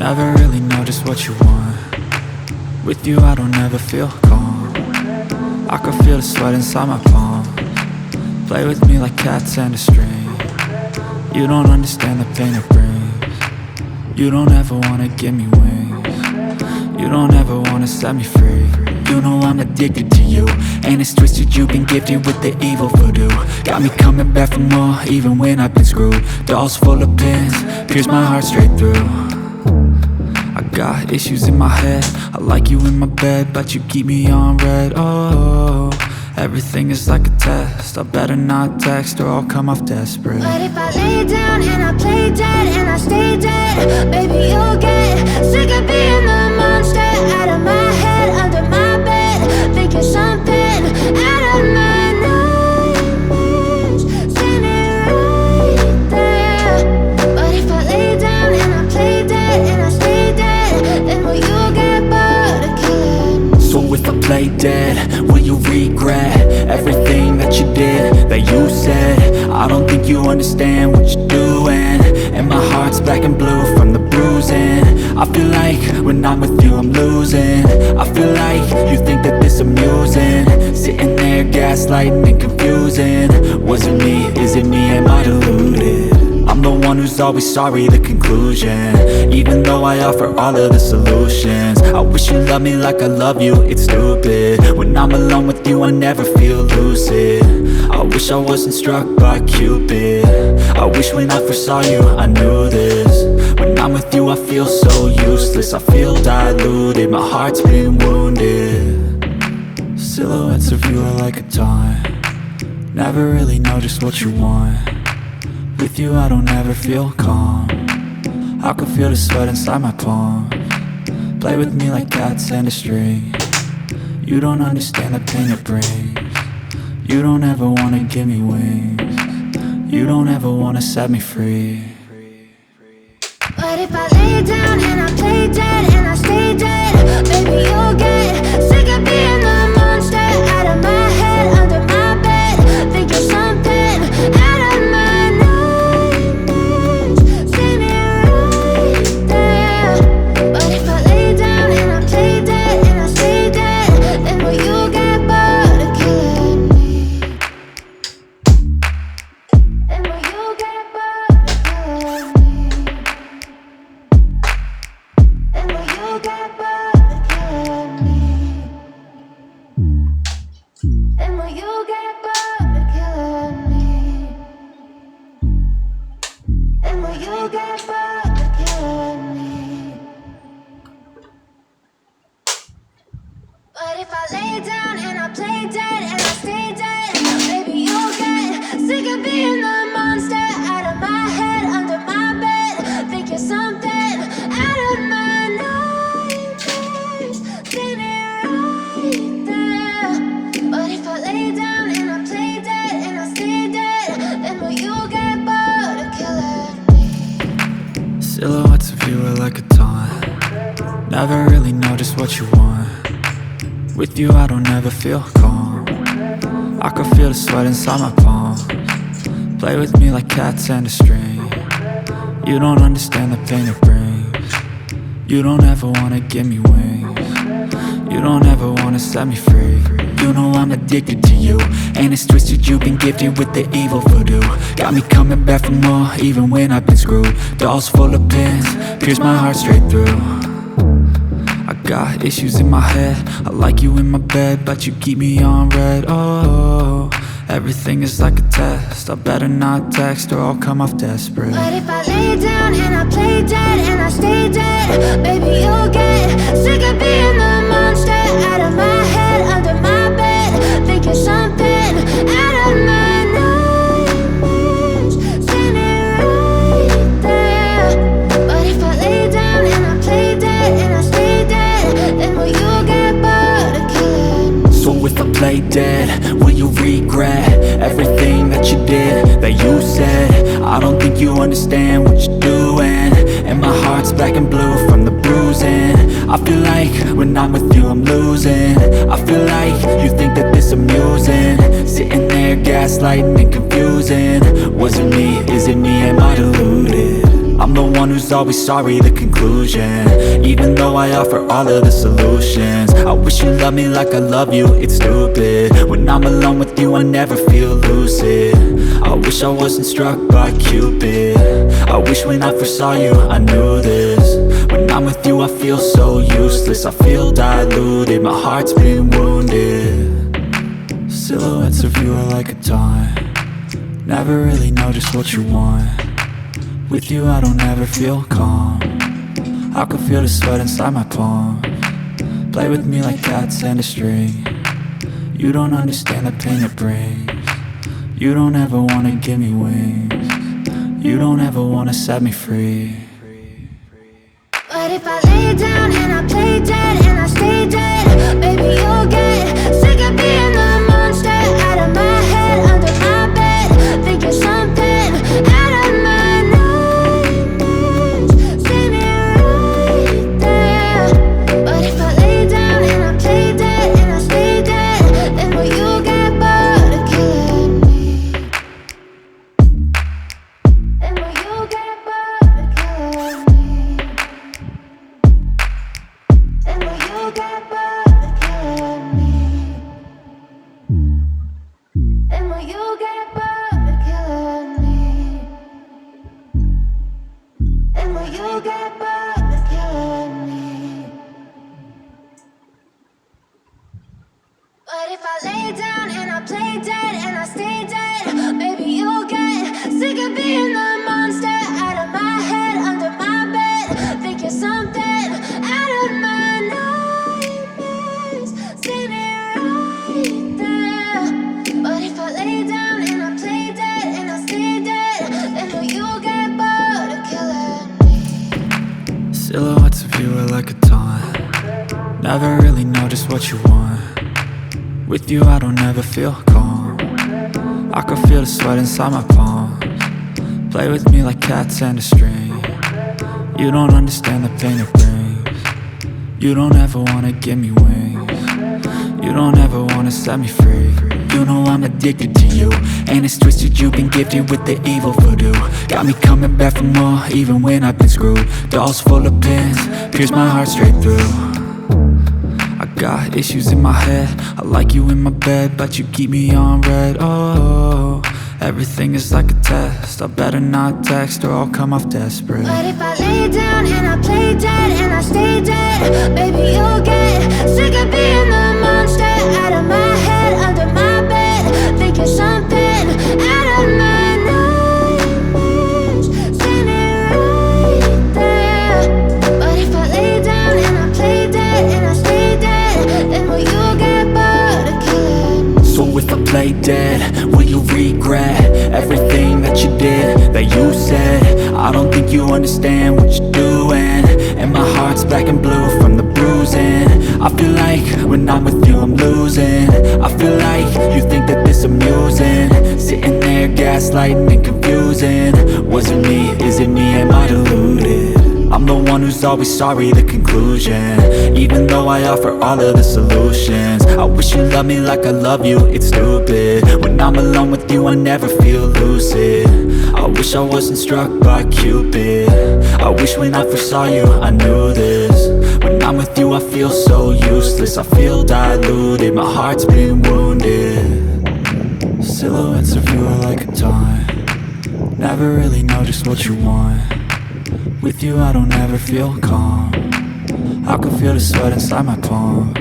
Never really know just what you want. With you I don't ever feel calm. I can feel the sweat inside my palm. Play with me like cats and a string. You don't understand the pain it brings. You don't ever wanna give me wings. You don't ever wanna set me free. You know I'm addicted to you, and it's twisted, you've been gifted with the evil voodoo. Got me coming back for more, even when I've been screwed. Dolls full of pins, pierce my heart straight through. I got issues in my head, I like you in my bed, but you keep me on red. Oh, everything is like a test, I better not text or I'll come off desperate. But if I lay down and I play dead and I stay dead, baby you'll get sick of being the monster out of my head, under my bed, thinking something out of my nightmares, standing right there. But if I lay down and I play dead and I stay dead, then will you get bored of killing me? So if I play dead, will you regret everything that you did, that you said? I don't think you understand what you're doing, and my heart's black and blue from the bruising. I feel like when I'm with you I'm losing. I feel like you think that this amusing, sitting there gaslighting and confusing. Was it me? Is it me? Am I deluded? I'm the one who's always sorry, the conclusion, even though I offer all of the solutions. I wish you loved me like I love you, it's stupid. When I'm alone with you I never feel lucid. I wish I wasn't struck by Cupid. I wish when I first saw you I knew this. When I'm with you I feel so useless, I feel diluted, my heart's been wounded. Silhouettes of you are like a taunt. Never really know just what you want. With you I don't ever feel calm. I can feel the sweat inside my palm. Play with me like cats and a string. You don't understand the pain it brings. You don't ever wanna give me wings. You don't ever wanna set me free. But if I lay down and I play dead and I stay dead, baby you'll get sick of being the monster out of my head, under my bed, thinking something out of my nightmares, standing right there. But if I lay down and I play dead and I stay dead, then will you get bored of killing me? Then will you get bored of killing me? Then will you get bored of killing me? Then will you get bored of killing me? Then will you get bored of killing me? But if I lay down and I play dead and I stay dead, baby you'll get sick of being the monster out of my head, under my bed, thinking something out of my nightmares, standing right there. But if I lay down and I play dead and I stay dead, then will you get bored of killing me? Silhouettes of you are like a taunt. Never really know just what you want. With you I don't ever feel calm. I can feel the sweat inside my palm. Play with me like cats and a string. You don't understand the pain it brings. You don't ever wanna give me wings. You don't ever wanna set me free. You know I'm addicted to you, and it's twisted, you've been gifted with the evil voodoo. Got me coming back for more, even when I've been screwed. Dolls full of pins, pierce my heart straight through. I got issues in my head, I like you in my bed, but you keep me on red. Oh, everything is like a test, I better not text or I'll come off desperate. But if I lay down and I play dead and I stay dead, baby you'll get sick of being the monster out of my head, under my bed, thinking something out of my nightmares, standing right there. But if I lay down and I play dead and I stay dead, then will you get bored of killing me? So if I play dead, will you regret everything that you did, that you said? I don't think you understand what you're doing, and my heart's black and blue from the bruising. I feel like when I'm with you I'm losing. I feel like you think that this amusing, sitting there gaslighting and confusing. Was it me? Is it me? Am I deluded? I'm I'm the one who's always sorry, the conclusion. Even though I offer all of the solutions, I wish you loved me like I love you, it's stupid. When I'm alone with you I never feel lucid. I wish I wasn't struck by Cupid. I wish when I first saw you I knew this. When I'm with you I feel so useless, I feel diluted, my heart's been wounded. Silhouettes of you are like a taunt, never really know just what you want. With you I don't ever feel calm, I can feel the sweat inside my palms. Play with me like cats and a string, you don't understand the pain it brings. You don't ever wanna give me wings, you don't ever wanna set me free. But if I lay down and I play dead and I stay dead, baby you'll get sick of being the monster out of my head, under my bed, thinking something out of my nightmares. See me right there. But if I lay down and I play dead and I stay dead, then will you get bored of killing me? Then will you get bored of killing me? And will you get bored of killing me? And will you get bored of killing me? And will you get bored of killing me? But if I lay down and I play dead and I stay dead, baby you'll get sick of being the monster out of my head, under my bed, thinking something out of my nightmares. See me right there. But if I lay down and I play dead and I stay dead, then will you get bored of killing me? Silhouettes of you are like a taunt, never really know just what you want. With you I don't ever feel calm, I can feel the sweat inside my palms. Play with me like cats and a string, you don't understand the pain it brings. You don't ever wanna give me wings, you don't ever wanna set me free. You know I'm addicted to you, and it's twisted, you've been gifted with the evil voodoo. Got me coming back for more, even when I've been screwed. Dolls full of pins, pierce my heart straight through. I got issues in my head, I like you in my bed, but you keep me on red. Oh, everything is like a test, I better not text or I'll come off desperate. But if I lay down and I play dead and I stay dead, baby you'll get sick of being the monster out of my head, under my bed, thinking something out of my nightmares. See me right there. But if I lay down and I play dead and I stay dead, then will you get bored of killing me? So if I play dead, will you regret everything that you did, that you said? I don't think you understand what you're doing, and my heart's black and blue from the bruising. I feel like when I'm with you I'm losing, I feel like you think that this amusing, sitting there gaslighting and confusing. Was it me, is it me, am I deluded? I'm the one who's always sorry, the conclusion. Even though I offer all of the solutions, I wish you loved me like I love you, it's stupid. When I'm alone with you I never feel lucid. I wish I wasn't struck by Cupid. I wish when I first saw you I knew this. When I'm with you I feel so useless, I feel diluted, my heart's been wounded. Silhouettes of you are like a taunt, never really know just what you want. With you I don't ever feel calm, I can feel the sweat inside my palms.